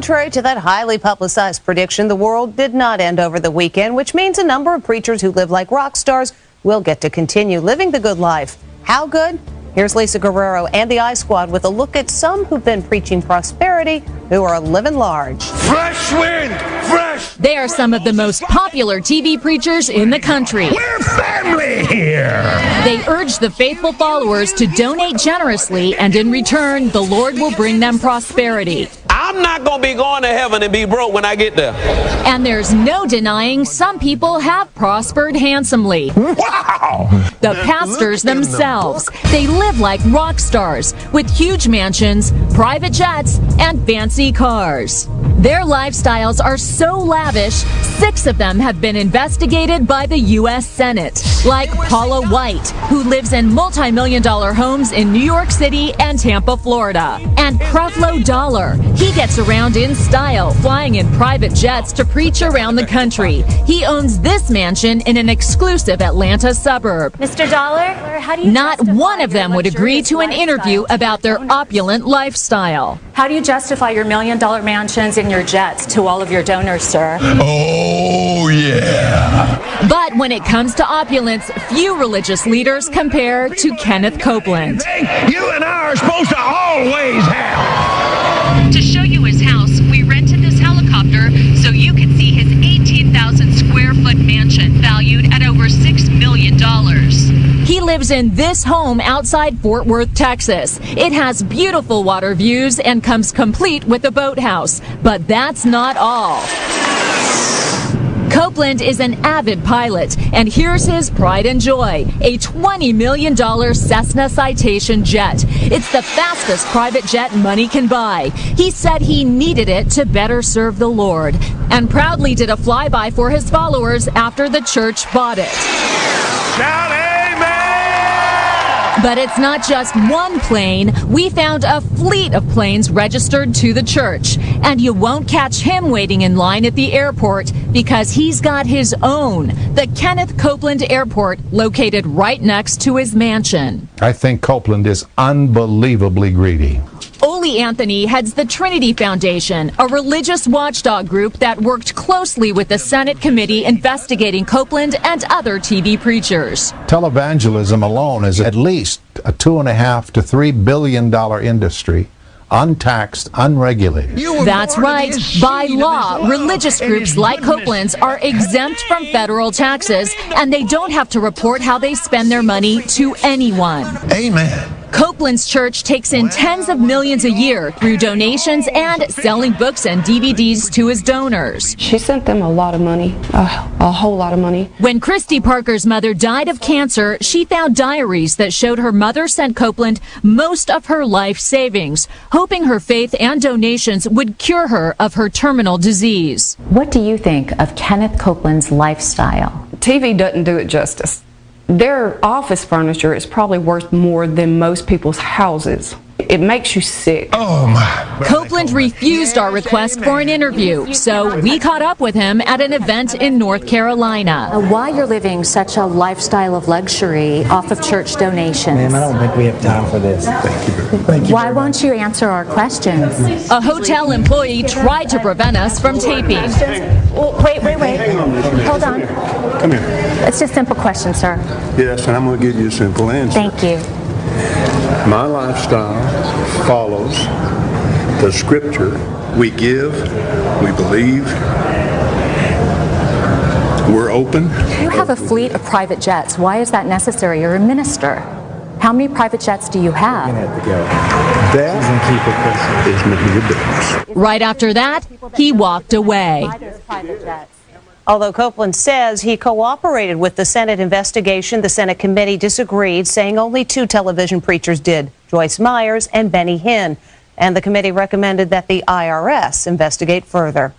Contrary to that highly publicized prediction, the world did not end over the weekend, which means a number of preachers who live like rock stars will get to continue living the good life. How good? Here's Lisa Guerrero and the I-Squad with a look at some who've been preaching prosperity who are living large. Fresh wind, fresh! They are some of the most popular TV preachers in the country. We're family here! They urge the faithful followers to donate generously, and in return, the Lord will bring them prosperity. I'm not going to be going to heaven and be broke when I get there. And there's no denying some people have prospered handsomely. Wow! The pastors themselves. They live like rock stars with huge mansions, private jets, and fancy cars. Their lifestyles are so lavish, 6 of them have been investigated by the U.S. Senate, like Paula White, who lives in multi-million-dollar homes in New York City and Tampa, Florida. And Creflo Dollar. He gets around in style, flying in private jets to preach around the country. He owns this mansion in an exclusive Atlanta suburb. Mr. Dollar, how do you Not one of them would agree to an interview about their opulent lifestyle. How do you justify your $1 million mansions and your jets to all of your donors, sir? Oh, yeah. But when it comes to opulence, few religious leaders compare to Kenneth Copeland. You and I are supposed to always have. To show you his house, we rented this helicopter so you can see his 18,000 square foot mansion valued at over $6 million. He lives in this home outside Fort Worth, Texas. It has beautiful water views and comes complete with a boathouse. But that's not all. Copeland is an avid pilot, and here's his pride and joy, a $20 million Cessna Citation jet. It's the fastest private jet money can buy. He said he needed it to better serve the Lord, and proudly did a flyby for his followers after the church bought it. Shout amen! But it's not just one plane. We found a fleet of planes registered to the church. And you won't catch him waiting in line at the airport because he's got his own, the Kenneth Copeland Airport, located right next to his mansion. I think Copeland is unbelievably greedy. Ole Anthony heads the Trinity Foundation, a religious watchdog group that worked closely with the Senate committee investigating Copeland and other TV preachers. Televangelism alone is at least a $2.5 to $3 billion industry, untaxed, unregulated. That's right. By law, religious groups like Copeland's are exempt from federal taxes, and they don't have to report how they spend their money to anyone. Amen. Copeland's church takes in tens of millions a year through donations and selling books and DVDs to his donors. She sent them a lot of money, a whole lot of money. When Christy Parker's mother died of cancer, she found diaries that showed her mother sent Copeland most of her life savings, hoping her faith and donations would cure her of her terminal disease. What do you think of Kenneth Copeland's lifestyle? TV doesn't do it justice. Their office furniture is probably worth more than most people's houses. It makes you sick. Oh, my. Copeland refused our request for an interview, so we caught up with him at an event in North Carolina. Why you're living such a lifestyle of luxury off of church donations? Ma'am, I don't think we have time for this. Thank you. Why won't you answer our questions? A hotel employee tried to prevent us from taping. Well, wait. Hold on. Come here. It's just a simple question, sir. Yes, and I'm going to give you a simple answer. Thank you. My lifestyle follows the scripture. We give, we believe, we're open. You have a fleet of private jets. Why is that necessary? You're a minister. How many private jets do you have? You're gonna have to go. That is none of your business. Right after that, he walked away. Although Copeland says he cooperated with the Senate investigation, the Senate committee disagreed, saying only 2 television preachers did, Joyce Myers and Benny Hinn. And the committee recommended that the IRS investigate further.